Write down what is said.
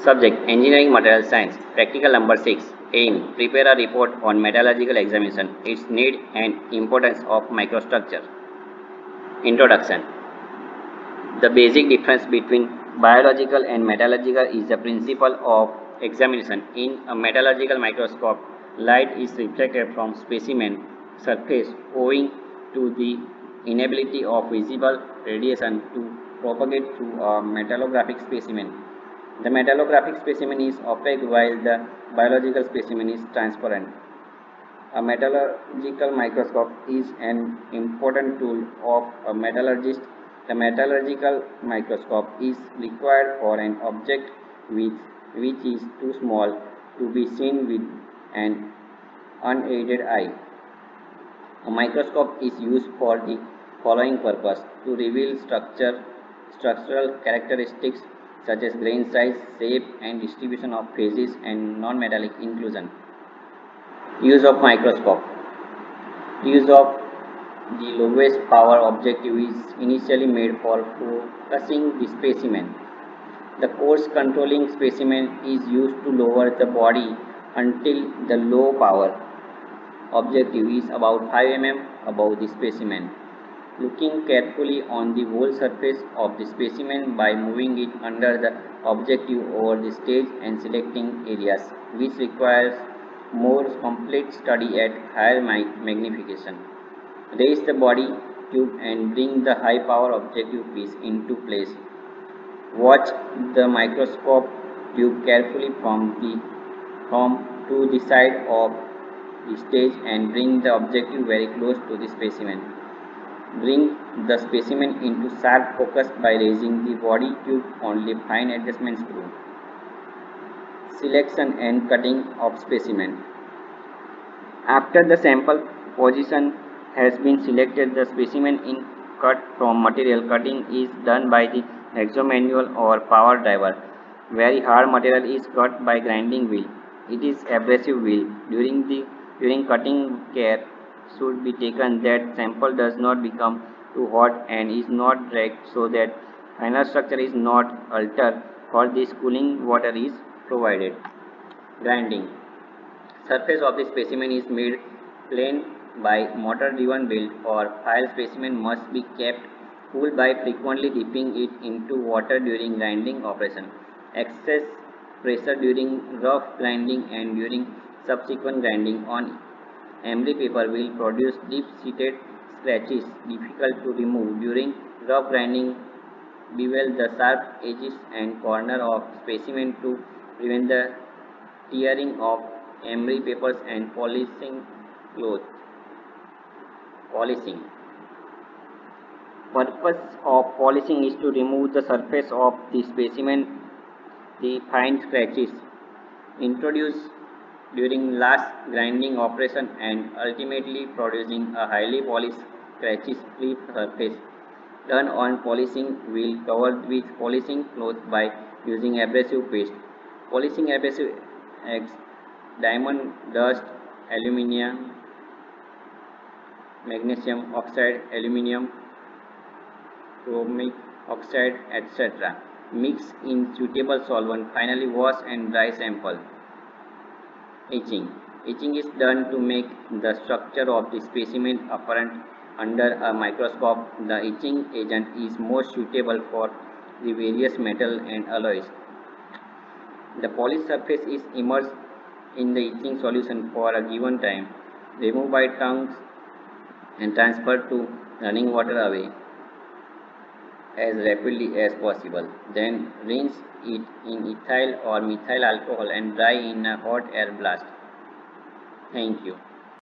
Subject: Engineering Material Science. Practical number 6. Aim: Prepare a report on metallurgical examination, its need and importance of microstructure. Introduction. The basic difference between biological and metallurgical is the principle of examination. In a metallurgical microscope, light is reflected from specimen surface owing to the inability of visible radiation to propagate through a metallographic specimen. The metallographic specimen is opaque while the biological specimen is transparent. A metallurgical microscope is an important tool of a metallurgist. The metallurgical microscope is required for an object which is too small to be seen with an unaided eye. A microscope is used for the following purpose: to reveal structural characteristics such as grain size, shape, and distribution of phases and non-metallic inclusion. Use of microscope. Use of the lowest power objective is initially made for focusing the specimen. The coarse controlling specimen is used to lower the body until the low power objective is about 5 mm above the specimen. Looking carefully on the whole surface of the specimen by moving it under the objective over the stage and selecting areas which requires more complete study at higher magnification. Raise the body tube and bring the high power objective piece into place. Watch the microscope tube carefully from to the side of the stage and bring the objective very close to the specimen. Bring the specimen into sharp focus by raising the body tube on the fine adjustment screw. Selection and cutting of specimen. After the sample position has been selected, the specimen is cut from material. Cutting is done by the manual or power driver. Very hard material is cut by grinding wheel. It is abrasive wheel. During cutting, care should be taken that sample does not become too hot and is not dragged so that final structure is not altered. For this, cooling water is provided. Grinding. Surface of the specimen is made plain by motor-driven build or file. Specimen must be kept cool by frequently dipping it into water during grinding operation. Excess pressure during rough grinding and during subsequent grinding on emery paper will produce deep-seated scratches difficult to remove. During rough grinding, bevel the sharp edges and corner of specimen to prevent the tearing of emery papers and polishing cloth. Polishing. Purpose of polishing is to remove the surface of the specimen, the fine scratches introduced during last grinding operation and ultimately producing a highly polished scratches-free surface. Turn on polishing wheel covered with polishing cloth by using abrasive paste. Polishing abrasive acts diamond dust, aluminium, magnesium oxide, aluminium, chromic oxide, etc. Mix in suitable solvent. Finally, wash and dry sample. Etching. Etching is done to make the structure of the specimen apparent under a microscope. The etching agent is most suitable for the various metal and alloys. The polished surface is immersed in the etching solution for a given time. Remove by tongues and transfer to running water away as rapidly as possible. Then rinse it in ethyl or methyl alcohol and dry in a hot air blast. Thank you.